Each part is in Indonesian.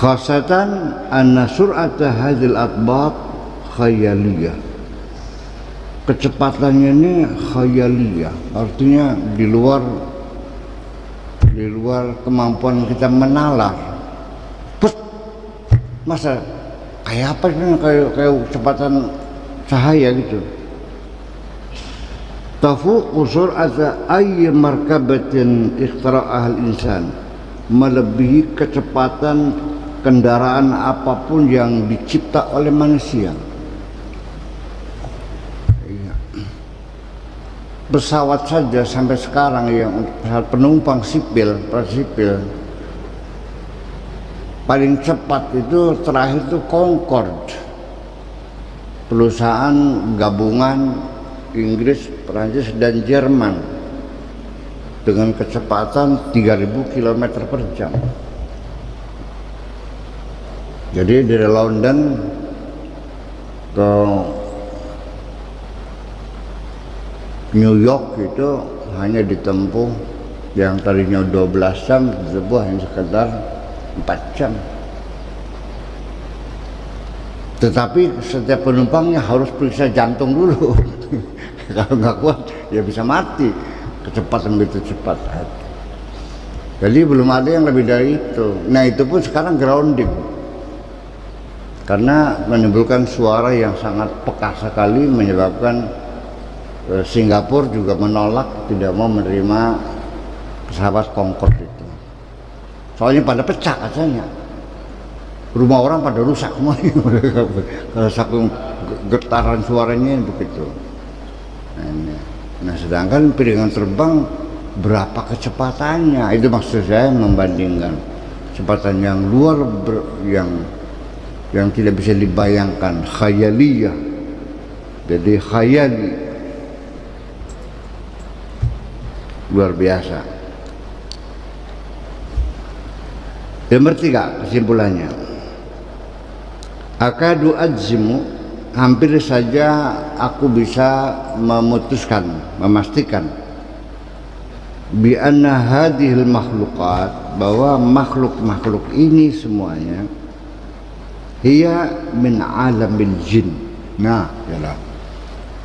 khasatan anna sur'ata hadhil atbaq khayaliyah. Kecepatannya ini khayaliyah, artinya di luar kemampuan kita menalar. Masa kayak apa sih, kayak kecepatan cahaya gitu. Tafuqu sur'ata ayyi markabatin ikhtara'aha al-insan, melebihi kecepatan kendaraan apapun yang dicipta oleh manusia. Pesawat saja sampai sekarang yang pesawat penumpang sipil, prasipil, paling cepat itu terakhir itu Concorde, perusahaan gabungan Inggris, Perancis dan Jerman, dengan kecepatan 3000 km per jam. Jadi dari London ke New York itu hanya ditempuh, yang tadinya 12 jam ditempuh hanya sekitar 4 jam. Tetapi setiap penumpangnya harus periksa jantung dulu. Kalau nggak kuat ya bisa mati, kecepatan begitu cepat. Jadi belum ada yang lebih dari itu. Nah itu pun sekarang grounding, karena menimbulkan suara yang sangat peka sekali, menyebabkan Singapura juga menolak, tidak mau menerima pesawat Concorde itu. Soalnya pada pecah katanya, rumah orang pada rusak semua. Kalau saking getaran suaranya begitu. Nah sedangkan piringan terbang berapa kecepatannya? Itu maksud saya, membandingkan kecepatan yang luar yang tidak bisa dibayangkan, khayaliyah. Jadi khayali, luar biasa. Nomor 3 kesimpulannya, akadu ajzimu, hampir saja aku bisa memutuskan, memastikan, bi anna hadhil makhluqat, bahwa makhluk-makhluk ini semuanya hiya min alamil jin. Nah, yalah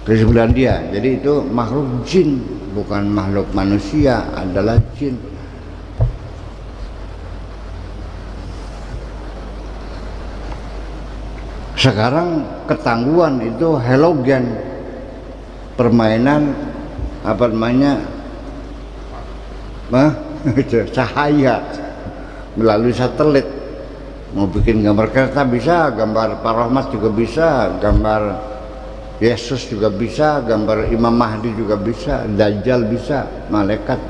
kesimpulan dia. Jadi itu makhluk jin, bukan makhluk manusia, adalah jin. Sekarang ketangguhan itu halogen, permainan apa namanya, cahaya melalui satelit. Mau bikin gambar kereta bisa, gambar Pak Rahmat juga bisa, gambar Yesus juga bisa, gambar Imam Mahdi juga bisa, Dajjal bisa, malaikat.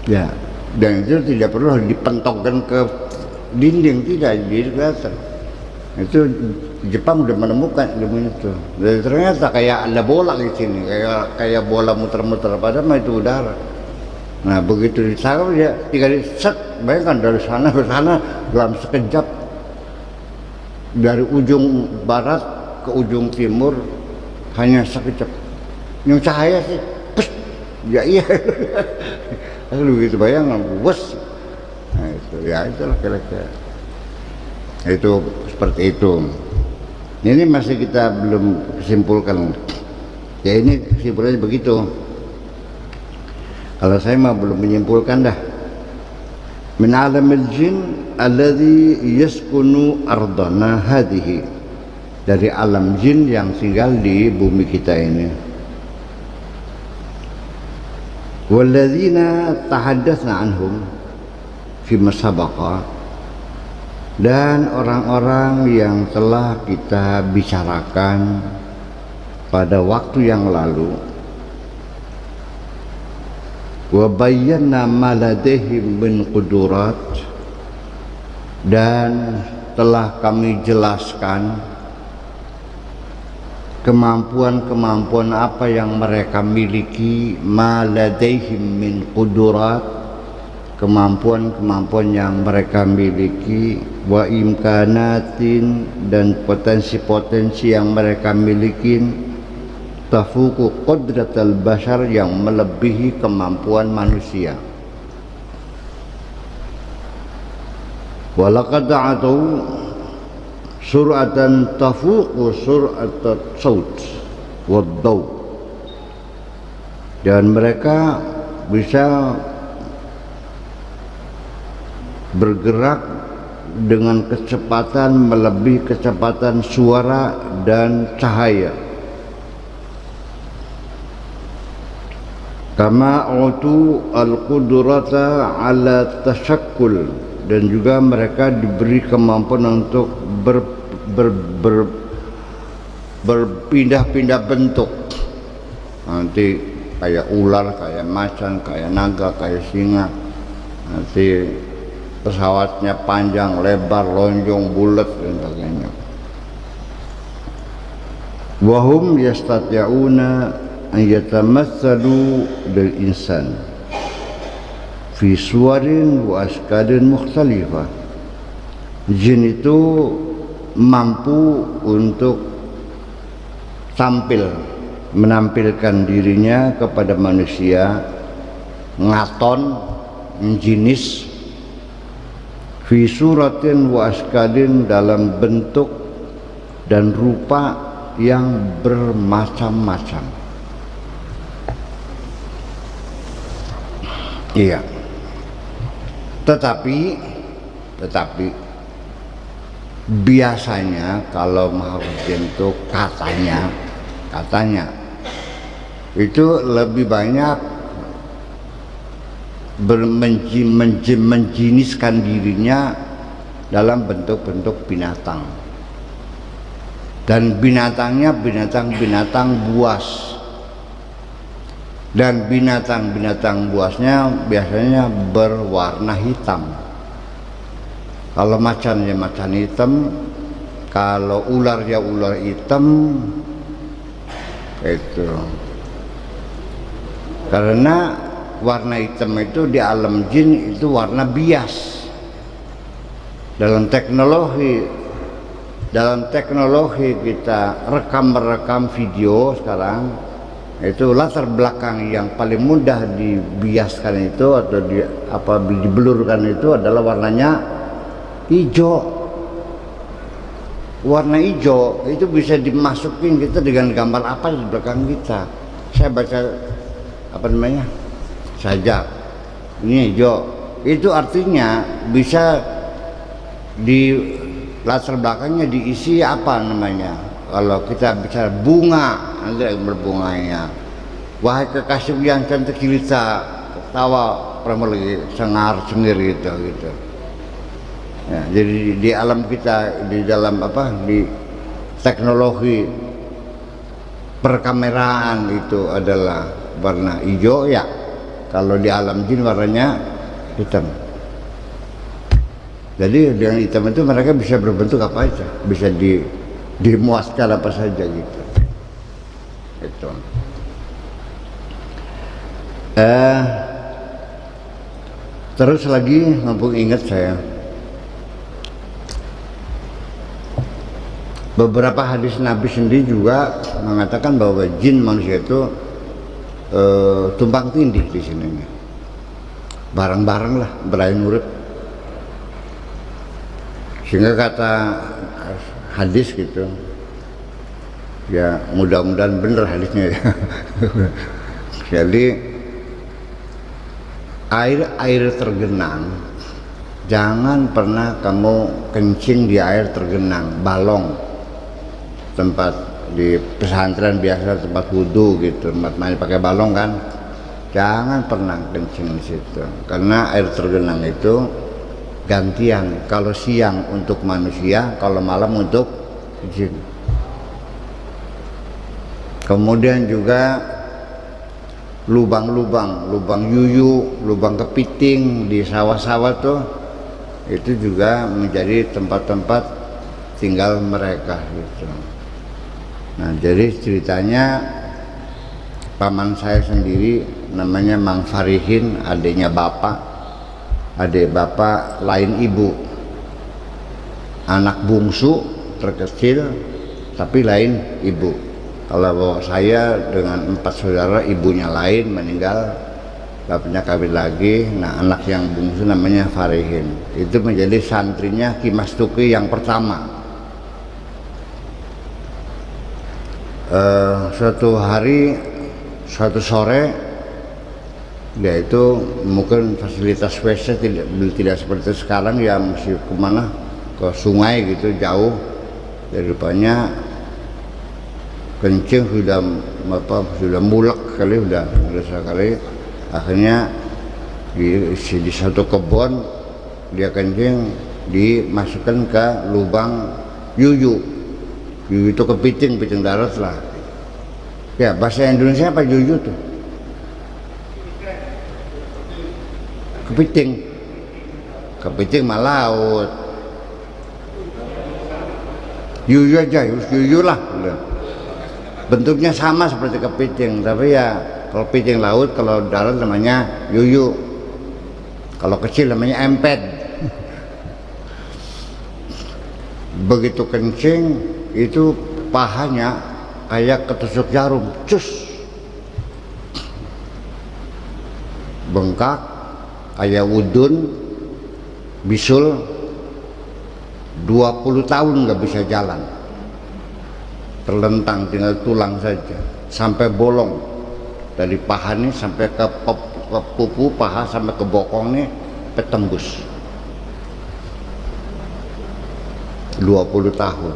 Ya, dan itu tidak perlu dipentokkan ke dinding, tidak, jadi kelihatan. Itu Jepang udah menemukan ilmu itu. Dan ternyata kayak ada bola di sini, kayak bola muter-muter, padahal mah itu udara. Nah begitu ditangkap ya tinggal set, bayangkan dari sana ke sana dalam sekejap, dari ujung barat ke ujung timur hanya sekejap. Yang cahaya sih, pus, ya iya. Lalu begitu bayangkan, wes. Nah itu ya, itulah kira-kira. Itu seperti itu. Ini masih kita belum simpulkan. Ya ini kesimpulannya begitu. Kalau saya mah belum menyimpulkan dah. Min alamil jin alladhi yaskunu ardana hadhihi, dari alam jin yang tinggal di bumi kita ini. Walladzina tahaddatsna anhum fi masabaqa, dan orang-orang yang telah kita bicarakan pada waktu yang lalu. Wa bayyana ma ladaihim min qudurat, dan telah kami jelaskan kemampuan-kemampuan apa yang mereka miliki, ma ladaihim min qudurat, kemampuan-kemampuan yang mereka miliki, wa imkanatin, dan potensi-potensi yang mereka miliki, tafuku qudratal bashar, yang melebihi kemampuan manusia. walaqad atau sur'atan tafuqu sur'atat saut wad-daw, dan mereka bisa bergerak dengan kecepatan melebihi kecepatan suara dan cahaya. Kama utu al-qudrata ala tashakkul, dan juga mereka diberi kemampuan untuk berpindah-pindah bentuk. Nanti kayak ular, kayak macan, kayak naga, kayak singa. Nanti pesawatnya panjang, lebar, lonjong, bulat dan sebagainya. Wahum yastati'una an yatamatsalu lil insan fi suwarin wa askadin mukhtalifah. Jin itu mampu untuk menampilkan dirinya kepada manusia, ngaton, jenis, fi suratin wa askadin, dalam bentuk dan rupa yang bermacam-macam. Iya. Tetapi biasanya kalau makhluk jin itu katanya itu lebih banyak menjiniskan dirinya dalam bentuk-bentuk binatang, dan binatangnya binatang-binatang buas, dan binatang-binatang buasnya biasanya berwarna hitam. Kalau macan ya macan hitam, kalau ular ya ular hitam. Itu karena warna hitam itu di alam jin itu warna bias. Dalam teknologi kita merekam video sekarang, itu latar belakang yang paling mudah dibiaskan itu atau dibelurkan itu adalah warnanya hijau. Warna hijau itu bisa dimasukin kita dengan gambar apa di belakang kita. Saya baca saja ini hijau, itu artinya bisa di latar belakangnya diisi apa namanya. Kalau kita bicara bunga, nanti berbunganya, wahai kekasih yang cantik jelita, tawa pernah lagi sengar sengir gitu. Ya, jadi di alam kita, di dalam di teknologi perkameraan itu adalah warna hijau ya. Kalau di alam jin warnanya hitam. Jadi dengan hitam itu mereka bisa berbentuk apa aja, bisa dimuaskan apa saja gitu. Itu. Terus lagi mumpung ingat saya, beberapa hadis Nabi sendiri juga mengatakan bahwa jin manusia itu tumpang tindih di sini, bareng-bareng lah berain urip. Sehingga kata hadis gitu, ya mudah-mudahan bener hadisnya ya. Jadi air tergenang, jangan pernah kamu kencing di air tergenang, balong, tempat di pesantren biasa tempat wudhu gitu, tempat main pakai balong kan, jangan pernah kencing di situ, karena air tergenang itu gantian, kalau siang untuk manusia, kalau malam untuk jin. Kemudian juga lubang yuyu, lubang kepiting di sawah-sawah tuh, itu juga menjadi tempat-tempat tinggal mereka gitu. Nah, jadi ceritanya paman saya sendiri namanya Mang Farihin, adik bapak lain ibu, anak bungsu terkecil tapi lain ibu. Kalau saya dengan 4 saudara, ibunya lain meninggal bapaknya kawin lagi. Nah, anak yang bungsu namanya Farihin, itu menjadi santrinya Ki Mas Tuki yang pertama. Suatu sore dia itu mungkin fasilitas WC tidak seperti sekarang ya, mesti kemana, ke sungai gitu jauh. Dari depannya kencing sudah mulek kali, udah sekali. Akhirnya di satu kebun dia kencing, dimasukkan ke lubang yuyu itu kepiting darat lah ya. Bahasa Indonesia apa yuyu tuh? Kepiting mah laut. Yuyu aja, yuyu lah. Bentuknya sama seperti kepiting, tapi ya kalau kepiting laut, kalau darat namanya yuyu, kalau kecil namanya emped. Begitu kencing itu pahanya kayak ketusuk jarum, cus, bengkak kayak udun, bisul. 20 tahun nggak bisa jalan, terlentang tinggal tulang saja, sampai bolong dari paha nih sampai ke pupu paha sampai ke bokong nih petembus. 20 tahun.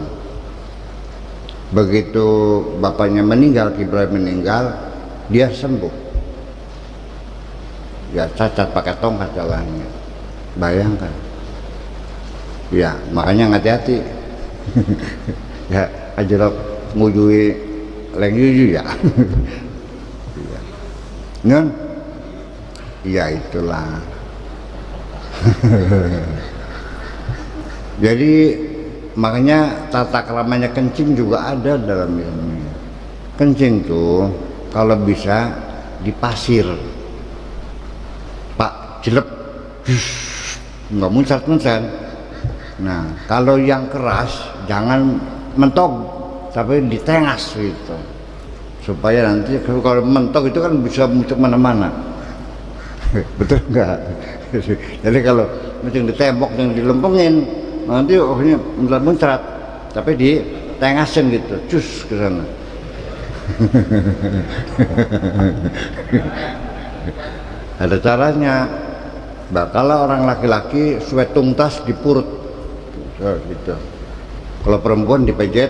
Begitu bapaknya meninggal, Ki Ibrahim meninggal, dia sembuh. Ya cacat pakai tongkat jalannya. Bayangkan. Ya makanya hati-hati. Ya aja ngujui leng yuyu ya. Ngon? Ya itulah. Jadi makanya tata keramanya kencing juga ada dalam ilmu. Kencing tuh kalau bisa di pasir, Pak, jelek, nggak muncrat-muncrat. Nah kalau yang keras jangan mentok, tapi ditengas gitu, supaya nanti kalau mentok itu kan bisa muncul mana-mana. Betul nggak? Jadi kalau kencing di tembok yang dilempengin, nanti akhirnya muncrat, tapi ditengasin gitu, cus ke sana. Ada caranya. Nah, kalau orang laki-laki suet tuntas di perut, gitu. Kalau perempuan dipejet.